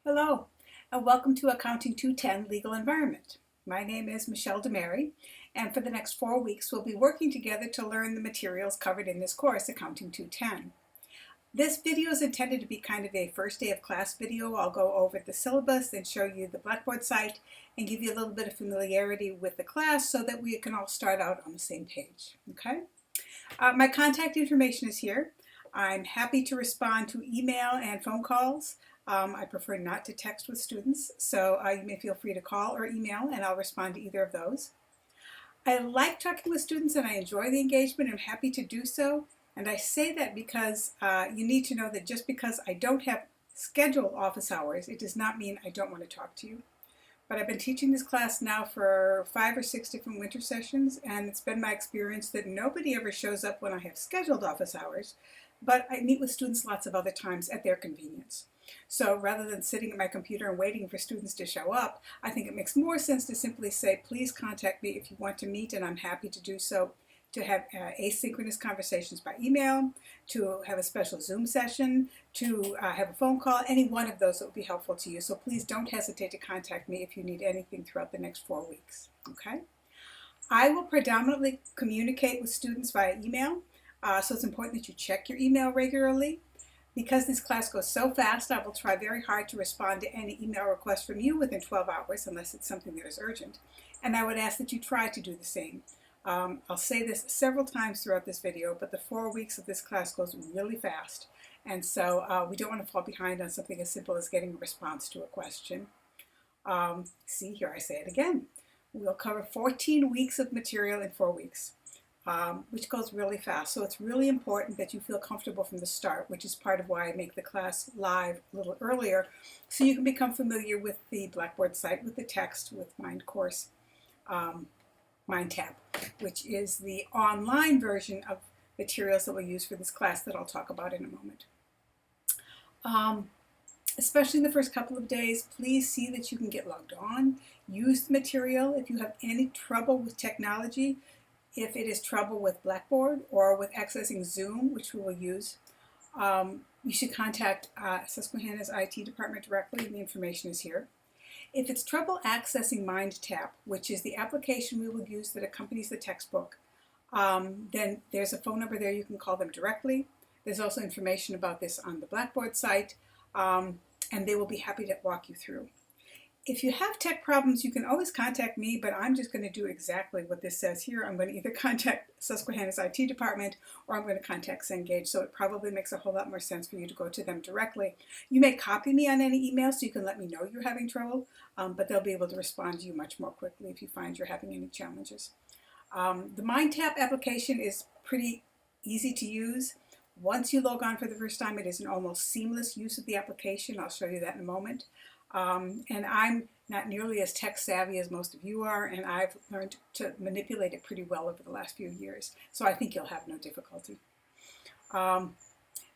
Hello, and welcome to Accounting 210 Legal Environment. My name is Michelle DeMary, and for the next 4 weeks we'll be working together to learn the materials covered in this course, Accounting 210. This video is intended to be kind of a first day of class video. I'll go over the syllabus and show you the Blackboard site and give you a little bit of familiarity with the class so that we can all start out on the same page. Okay? My contact information is here. I'm happy to respond to email and phone calls. I prefer not to text with students, so you may feel free to call or email and I'll respond to either of those. I like talking with students and I enjoy the engagement. I'm happy to do so. And I say that because you need to know that just because I don't have scheduled office hours, it does not mean I don't want to talk to you. But I've been teaching this class now for 5 or 6 different winter sessions, and it's been my experience that nobody ever shows up when I have scheduled office hours, but I meet with students lots of other times at their convenience. So rather than sitting at my computer and waiting for students to show up, I think it makes more sense to simply say, please contact me if you want to meet, and I'm happy to do so, to have asynchronous conversations by email, to have a special Zoom session, to have a phone call, any one of those that would be helpful to you. So please don't hesitate to contact me if you need anything throughout the next 4 weeks, okay? I will predominantly communicate with students via email, so it's important that you check your email regularly. Because this class goes so fast, I will try very hard to respond to any email requests from you within 12 hours, unless it's something that is urgent. And I would ask that you try to do the same. I'll say this several times throughout this video, but the 4 weeks of this class goes really fast. And so we don't want to fall behind on something as simple as getting a response to a question. See, here I say it again. We'll cover 14 weeks of material in 4 weeks, which goes really fast. So it's really important that you feel comfortable from the start, which is part of why I make the class live a little earlier, so you can become familiar with the Blackboard site, with the text, with MindCourse. MindTap, which is the online version of materials that we'll use for this class that I'll talk about in a moment. Especially in the first couple of days, please see that you can get logged on. Use the material. If you have any trouble with technology, if it is trouble with Blackboard or with accessing Zoom, which we will use, you should contact Susquehanna's IT department directly, and the information is here. If it's trouble accessing MindTap, which is the application we will use that accompanies the textbook, then there's a phone number there. You can call them directly. There's also information about this on the Blackboard site, and they will be happy to walk you through. If you have tech problems, you can always contact me, but I'm just going to do exactly what this says here. I'm going to either contact Susquehanna's IT department or I'm going to contact Cengage, so it probably makes a whole lot more sense for you to go to them directly. You may copy me on any email so you can let me know you're having trouble, but they'll be able to respond to you much more quickly if you find you're having any challenges. The MindTap application is pretty easy to use. Once you log on for the first time, it is an almost seamless use of the application. I'll show you that in a moment. And I'm not nearly as tech savvy as most of you are, and I've learned to manipulate it pretty well over the last few years. So I think you'll have no difficulty. It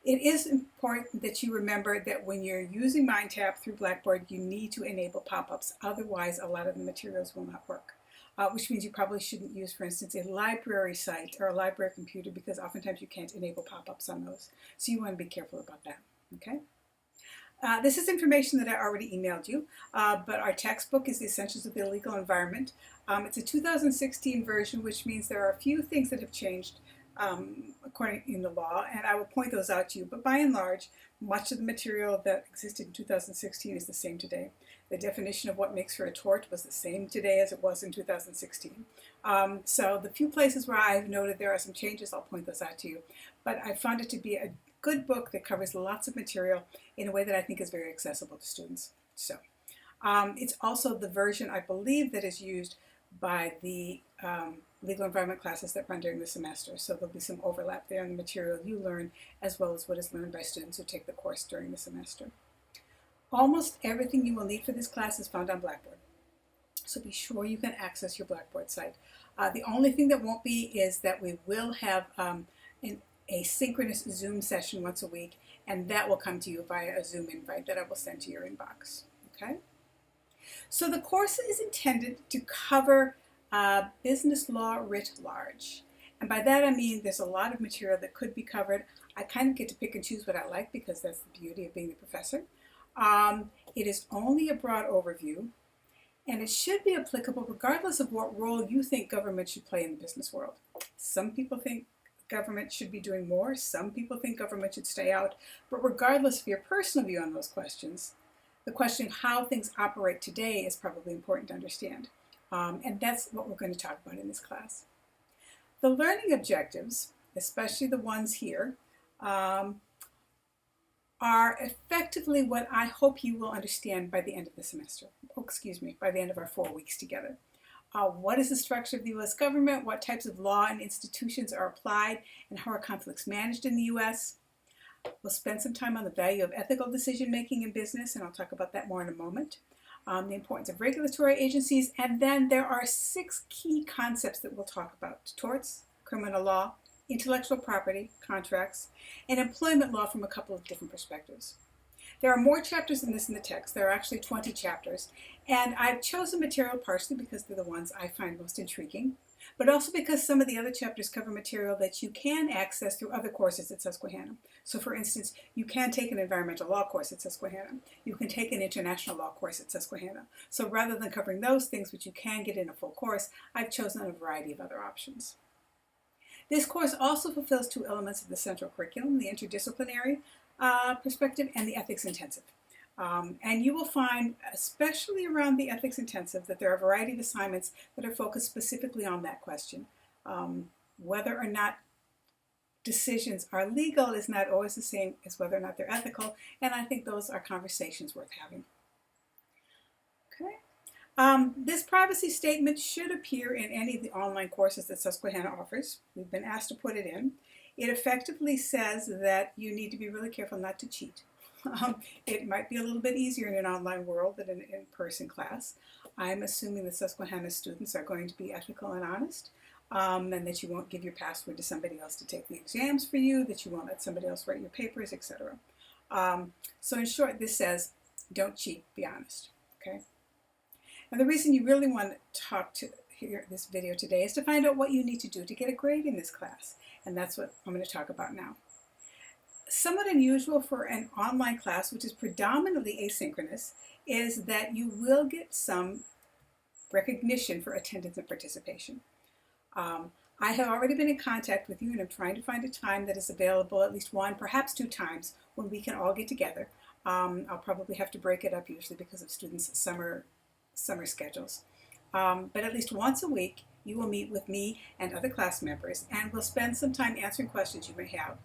is important that you remember that when you're using MindTap through Blackboard, you need to enable pop-ups. Otherwise, a lot of the materials will not work. Which means you probably shouldn't use, for instance, a library site or a library computer, because oftentimes you can't enable pop-ups on those. So you want to be careful about that, okay? This is information that I already emailed you, but our textbook is The Essentials of the Legal Environment. It's a 2016 version, which means there are a few things that have changed according in the law, and I will point those out to you. But by and large, much of the material that existed in 2016 is the same today. The definition of what makes for a tort was the same today as it was in 2016. So the few places where I've noted there are some changes, I'll point those out to you. But I found it to be a good book that covers lots of material in a way that I think is very accessible to students. So it's also the version, I believe, that is used by the legal environment classes that run during the semester. So there'll be some overlap there in the material you learn, as well as what is learned by students who take the course during the semester. Almost everything you will need for this class is found on Blackboard. So be sure you can access your Blackboard site. The only thing that won't be is that we will have a synchronous Zoom session once a week, and that will come to you via a Zoom invite that I will send to your inbox. Okay? So the course is intended to cover business law writ large. And by that I mean there's a lot of material that could be covered. I kind of get to pick and choose what I like because that's the beauty of being a professor. It is only a broad overview, and it should be applicable regardless of what role you think government should play in the business world. Some people think government should be doing more. Some people think government should stay out. But regardless of your personal view on those questions, the question how things operate today is probably important to understand. And that's what we're going to talk about in this class. The learning objectives, especially the ones here, are effectively what I hope you will understand by the end of the semester. By the end of our 4 weeks together. What is the structure of the U.S. government? What types of law and institutions are applied? And how are conflicts managed in the U.S.? We'll spend some time on the value of ethical decision making in business, and I'll talk about that more in a moment. The importance of regulatory agencies, and then there are 6 key concepts that we'll talk about: torts, criminal law, intellectual property, contracts, and employment law from a couple of different perspectives. There are more chapters than this in the text. There are actually 20 chapters, and I've chosen material partially because they're the ones I find most intriguing, but also because some of the other chapters cover material that you can access through other courses at Susquehanna. So for instance, you can take an environmental law course at Susquehanna. You can take an international law course at Susquehanna. So rather than covering those things which you can get in a full course, I've chosen a variety of other options. This course also fulfills 2 elements of the central curriculum: the interdisciplinary perspective and the ethics intensive. And you will find, especially around the ethics intensive, that there are a variety of assignments that are focused specifically on that question. Whether or not decisions are legal is not always the same as whether or not they're ethical, and I think those are conversations worth having. Okay. This privacy statement should appear in any of the online courses that Susquehanna offers. We've been asked to put it in. It effectively says that you need to be really careful not to cheat. It might be a little bit easier in an online world than an in-person class. I'm assuming that Susquehanna students are going to be ethical and honest, and that you won't give your password to somebody else to take the exams for you, that you won't let somebody else write your papers, etc. So in short, this says, don't cheat, be honest. Okay. And the reason you really want to hear this video today is to find out what you need to do to get a grade in this class. And that's what I'm going to talk about now. Somewhat unusual for an online class, which is predominantly asynchronous, is that you will get some recognition for attendance and participation. I have already been in contact with you, and I'm trying to find a time that is available at least 1, perhaps 2 times when we can all get together. I'll probably have to break it up usually because of students' summer schedules. But at least once a week, you will meet with me and other class members, and we'll spend some time answering questions you may have,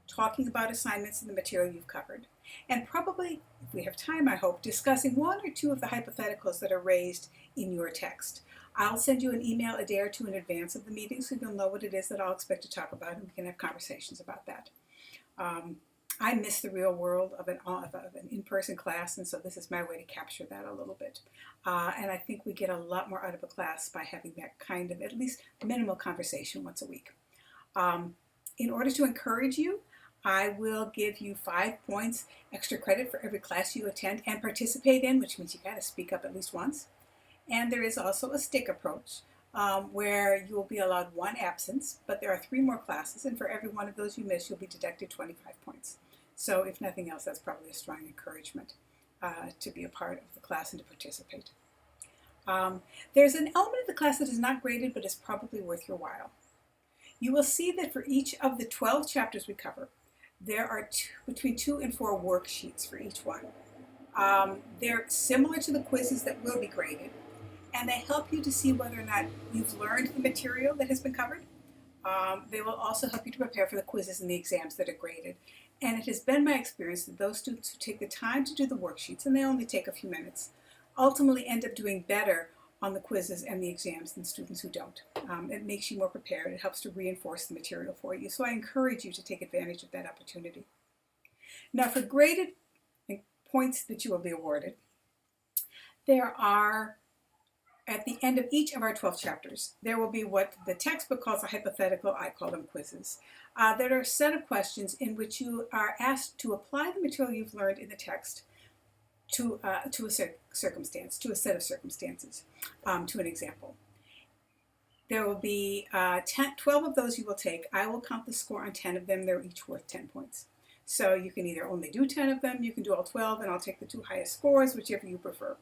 talking about assignments and the material you've covered, and probably, if we have time, I hope, discussing 1 or 2 of the hypotheticals that are raised in your text. I'll send you an email a day or 2 in advance of the meeting so you'll know what it is that I'll expect to talk about, and we can have conversations about that. I miss the real world of an in-person class, and so this is my way to capture that a little bit. And I think we get a lot more out of a class by having that kind of at least minimal conversation once a week. In order to encourage you, I will give you 5 points extra credit for every class you attend and participate in, which means you got to speak up at least once. And there is also a stick approach where you will be allowed 1 absence, but there are 3 more classes, and for every one of those you miss, you'll be deducted 25 points. So if nothing else, that's probably a strong encouragement to be a part of the class and to participate. There's an element of the class that is not graded, but is probably worth your while. You will see that for each of the 12 chapters we cover, there are between 2 and 4 worksheets for each one. They're similar to the quizzes that will be graded, and they help you to see whether or not you've learned the material that has been covered. They will also help you to prepare for the quizzes and the exams that are graded. And it has been my experience that those students who take the time to do the worksheets, and they only take a few minutes, ultimately end up doing better on the quizzes and the exams than students who don't. It makes you more prepared. It helps to reinforce the material for you. So I encourage you to take advantage of that opportunity. Now, for graded points that you will be awarded, there are, at the end of each of our 12 chapters, there will be what the textbook calls a hypothetical. I call them quizzes. That are a set of questions in which you are asked to apply the material you've learned in the text to a circumstance, to a set of circumstances, to an example. There will be 12 of those you will take. I will count the score on 10 of them. They're each worth 10 points. So you can either only do 10 of them, you can do all 12, and I'll take the 2 highest scores, whichever you prefer.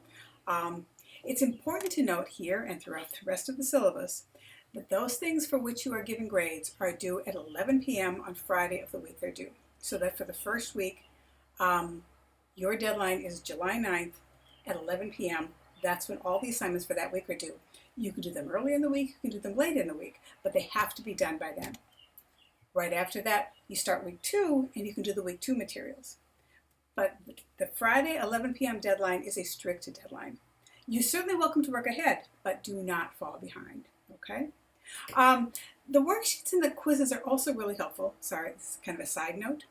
It's important to note here and throughout the rest of the syllabus that those things for which you are given grades are due at 11 p.m. on Friday of the week they're due. So that for the first week, your deadline is July 9th at 11 p.m. That's when all the assignments for that week are due. You can do them early in the week, you can do them late in the week, but they have to be done by then. Right after that, you start week 2 and you can do the week 2 materials. But the Friday 11 p.m. deadline is a strict deadline. You're certainly welcome to work ahead, but do not fall behind, okay? The worksheets and the quizzes are also really helpful. Sorry, this is kind of a side note.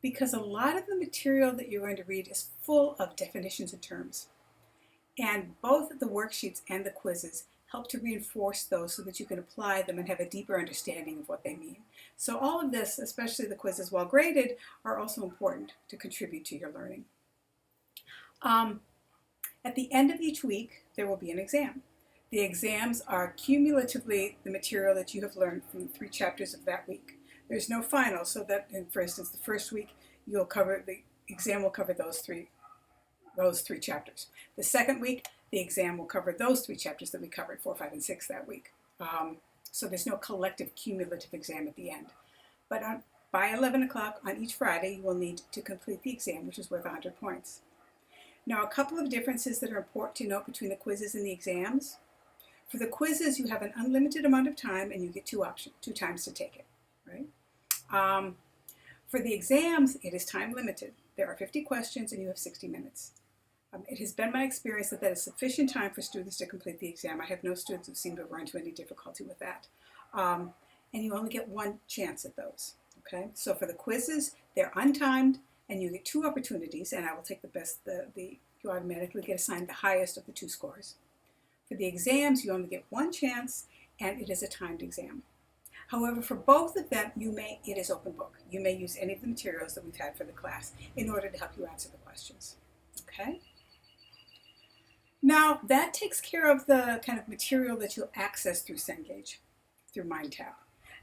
Because a lot of the material that you're going to read is full of definitions and terms. And both the worksheets and the quizzes help to reinforce those so that you can apply them and have a deeper understanding of what they mean. So all of this, especially the quizzes while graded, are also important to contribute to your learning. At the end of each week, there will be an exam. The exams are cumulatively the material that you have learned from the 3 chapters of that week. There's no final, so that, for instance, the first week, the exam will cover those three chapters. The second week, the exam will cover those 3 chapters that we covered, 4, 5, and 6 that week. So there's no collective cumulative exam at the end. But by 11 o'clock on each Friday, you will need to complete the exam, which is worth 100 points. Now, a couple of differences that are important to note between the quizzes and the exams. For the quizzes, you have an unlimited amount of time and you get 2 times to take it, right? For the exams, it is time limited. There are 50 questions and you have 60 minutes. It has been my experience that is sufficient time for students to complete the exam. I have no students who seem to run into any difficulty with that. And you only get 1 chance at those, okay? So for the quizzes, they're untimed and you get 2 opportunities, and I will take the best, you automatically get assigned the highest of the 2 scores. For the exams, you only get 1 chance and it is a timed exam. However, for both of them, it is open book. You may use any of the materials that we've had for the class in order to help you answer the questions, okay? Now, that takes care of the kind of material that you'll access through Cengage, through MindTap.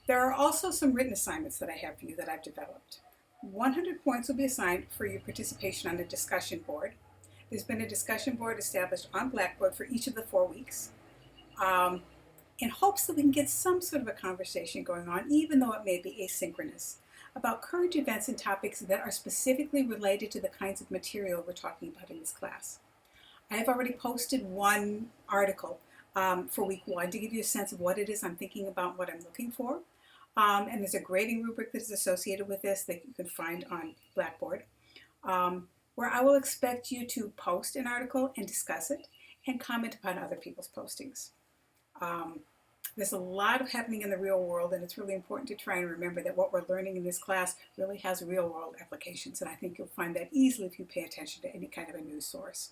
There are also some written assignments that I have for you that I've developed. 100 points will be assigned for your participation on the discussion board. There's been a discussion board established on Blackboard for each of the 4 weeks in hopes that we can get some sort of a conversation going on, even though it may be asynchronous, about current events and topics that are specifically related to the kinds of material we're talking about in this class. I have already posted 1 article for week 1 to give you a sense of what it is I'm thinking about, what I'm looking for. And there's a grading rubric that is associated with this that you can find on Blackboard, where I will expect you to post an article and discuss it and comment upon other people's postings. There's a lot happening in the real world, and it's really important to try and remember that what we're learning in this class really has real world applications, and I think you'll find that easily if you pay attention to any kind of a news source.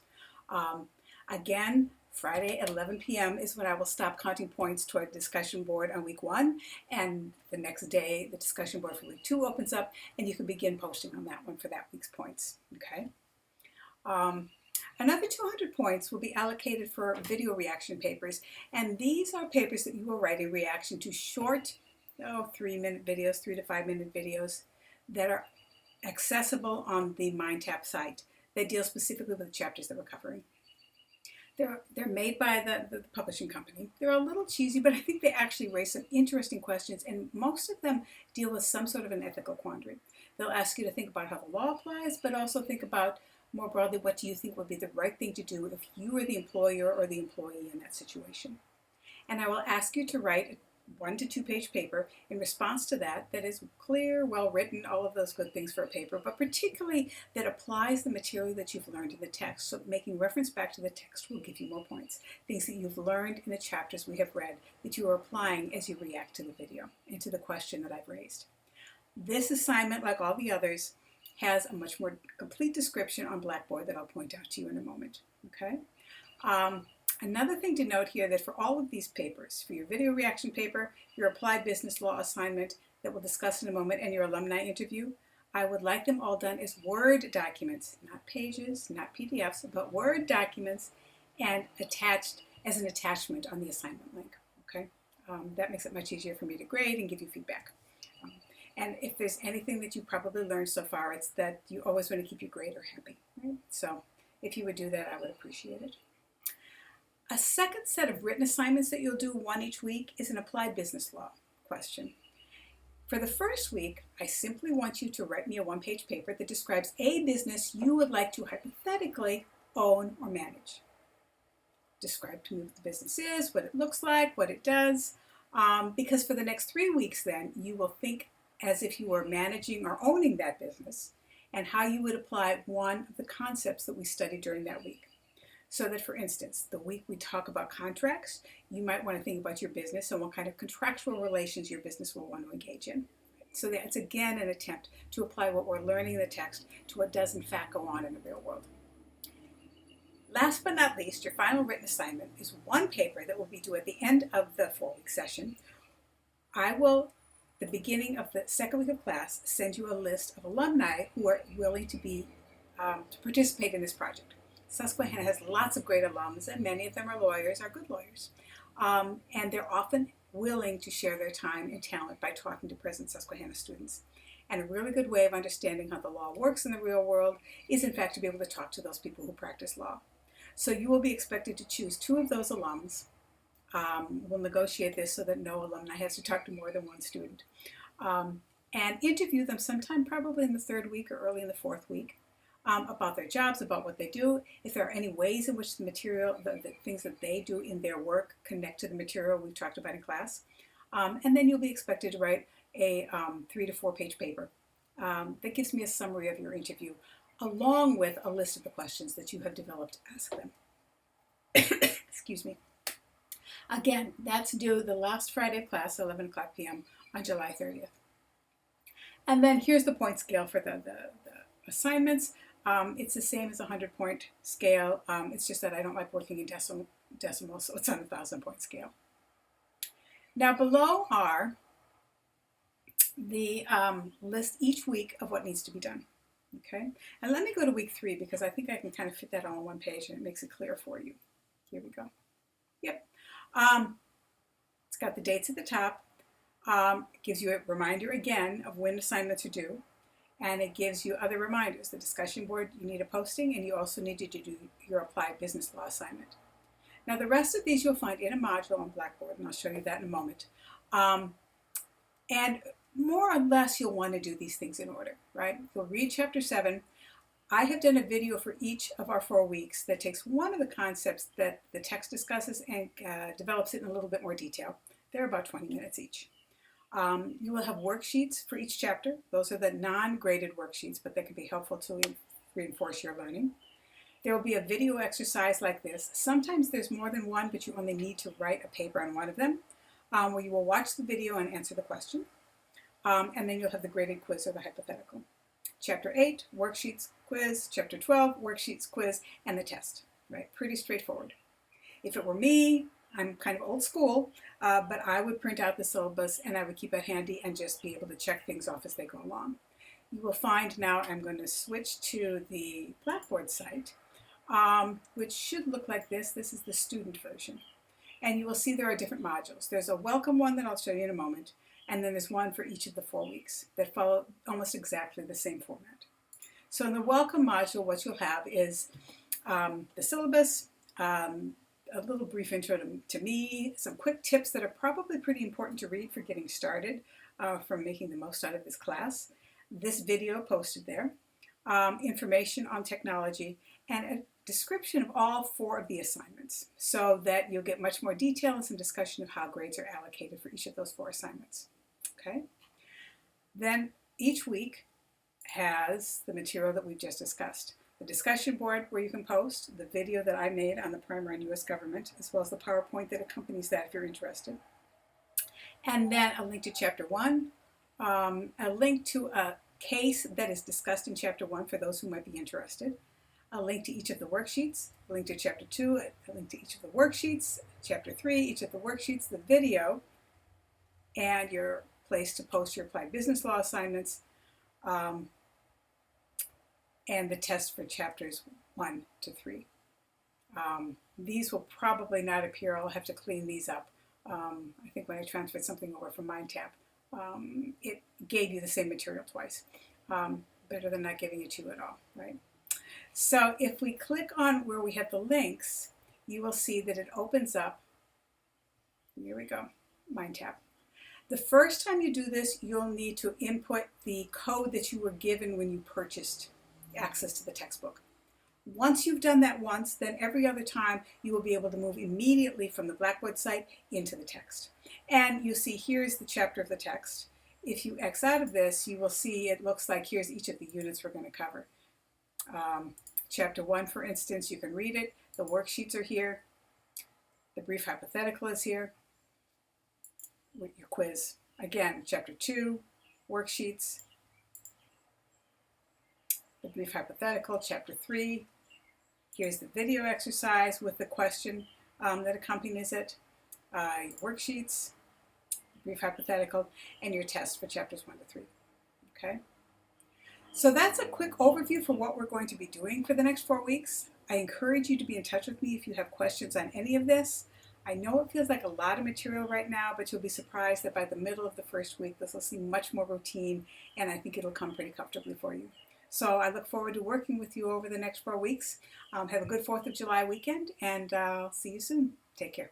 Again, Friday at 11 p.m. is when I will stop counting points toward the discussion board on week 1, and the next day the discussion board for week 2 opens up, and you can begin posting on that one for that week's points, okay? Another 200 points will be allocated for video reaction papers, and these are papers that you will write in reaction to short, 3-minute videos, 3 to 5-minute videos that are accessible on the MindTap site that deal specifically with the chapters that we're covering. They're made by the publishing company. They're a little cheesy, but I think they actually raise some interesting questions, and most of them deal with some sort of an ethical quandary. They'll ask you to think about how the law applies, but also think about, more broadly, what do you think would be the right thing to do if you were the employer or the employee in that situation. And I will ask you to write a 1 to 2 page paper in response to that is clear, well written, all of those good things for a paper, but particularly that applies the material that you've learned in the text. So making reference back to the text will give you more points. Things that you've learned in the chapters we have read that you are applying as you react to the video and to the question that I've raised. This assignment, like all the others, has a much more complete description on Blackboard that I'll point out to you in a moment, okay? Another thing to note here that for all of these papers, for your video reaction paper, your applied business law assignment that we'll discuss in a moment, and your alumni interview, I would like them all done as Word documents, not pages, not PDFs, but Word documents, and attached as an attachment on the assignment link, okay? That makes it much easier for me to grade and give you feedback. And if there's anything that you probably learned so far, it's that you always want to keep your grader happy, right? So if you would do that, I would appreciate it. A second set of written assignments that you'll do, one each week, is an applied business law question. For the first week, I simply want you to write me a one-page paper that describes a business you would like to hypothetically own or manage. Describe to me what the business is, what it looks like, what it does, because for the next 3 weeks then, you will think as if you were managing or owning that business and how you would apply one of the concepts that we studied during that week. So that, for instance, the week we talk about contracts, you might want to think about your business and what kind of contractual relations your business will want to engage in. So that's again an attempt to apply what we're learning in the text to what does in fact go on in the real world. Last but not least, your final written assignment is one paper that will be due at the end of the 4-week session. I will, the beginning of the second week of class, send you a list of alumni who are willing to participate in this project. Susquehanna has lots of great alums, and many of them are lawyers, are good lawyers. And they're often willing to share their time and talent by talking to present Susquehanna students. And a really good way of understanding how the law works in the real world is, in fact, to be able to talk to those people who practice law. So you will be expected to choose 2 of those alums. We'll negotiate this so that no alumni has to talk to more than one student. And interview them sometime probably in the 3rd week or early in the 4th week. About their jobs, about what they do, if there are any ways in which the material, the things that they do in their work connect to the material we talked about in class. And then you'll be expected to write a 3 to 4 page paper that gives me a summary of your interview, along with a list of the questions that you have developed to ask them. Excuse me. Again, that's due the last Friday of class, 11 o'clock p.m. on July 30th. And then here's the point scale for the assignments. It's the same as a 100-point scale. It's just that I don't like working in decimal, so it's on a 1,000-point scale. Now below are the list each week of what needs to be done. Okay, and let me go to week 3 because I think I can kind of fit that all on one page and it makes it clear for you. Here we go. Yep. It's got the dates at the top. It gives you a reminder again of when assignments are due. And it gives you other reminders. The discussion board, you need a posting, and you also need to do your applied business law assignment. Now the rest of these you'll find in a module on Blackboard, and I'll show you that in a moment. And more or less you'll want to do these things in order, right? You'll read chapter 7. I have done a video for each of our 4 weeks that takes one of the concepts that the text discusses and develops it in a little bit more detail. They're about 20 minutes each. You will have worksheets for each chapter. Those are the non-graded worksheets, but they can be helpful to reinforce your learning. There will be a video exercise like this. Sometimes there's more than one, but you only need to write a paper on one of them, where you will watch the video and answer the question. And then you'll have the graded quiz or the hypothetical. Chapter 8, worksheets, quiz. Chapter 12, worksheets, quiz, and the test. Right? Pretty straightforward. If it were me, I'm kind of old school, but I would print out the syllabus and I would keep it handy and just be able to check things off as they go along. You will find now I'm going to switch to the Blackboard site, which should look like this. This is the student version. And you will see there are different modules. There's a welcome one that I'll show you in a moment, and then there's one for each of the 4 weeks that follow almost exactly the same format. So in the welcome module, what you'll have is the syllabus, a little brief intro to me, some quick tips that are probably pretty important to read for getting started from making the most out of this class, this video posted there, information on technology, and a description of all 4 of the assignments so that you'll get much more detail and some discussion of how grades are allocated for each of those 4 assignments. Okay? Then each week has the material that we've just discussed. The discussion board where you can post, the video that I made on the primer on U.S. government, as well as the PowerPoint that accompanies that if you're interested. And then a link to chapter 1, a link to a case that is discussed in chapter 1 for those who might be interested, a link to each of the worksheets, a link to chapter 2, a link to each of the worksheets, chapter 3, each of the worksheets, the video, and your place to post your applied business law assignments, and the test for chapters 1 to 3. These will probably not appear. I'll have to clean these up. I think when I transferred something over from MindTap, it gave you the same material twice. Better than not giving you two at all, right? So if we click on where we have the links, you will see that it opens up. Here we go, Mind tab. The first time you do this, you'll need to input the code that you were given when you purchased access to the textbook. Once you've done that once, then every other time you will be able to move immediately from the Blackboard site into the text. And you see here's the chapter of the text. If you X out of this, you will see it looks like here's each of the units we're going to cover. Chapter 1, for instance, you can read it. The worksheets are here. The brief hypothetical is here with your quiz. Again, Chapter 2, worksheets. The brief hypothetical, Chapter 3. Here's the video exercise with the question that accompanies it. Your worksheets, brief hypothetical, and your test for chapters 1 to 3. Okay? So that's a quick overview for what we're going to be doing for the next 4 weeks. I encourage you to be in touch with me if you have questions on any of this. I know it feels like a lot of material right now, but you'll be surprised that by the middle of the first week, this will seem much more routine, and I think it'll come pretty comfortably for you. So I look forward to working with you over the next 4 weeks. Have a good 4th of July weekend, and I'll see you soon. Take care.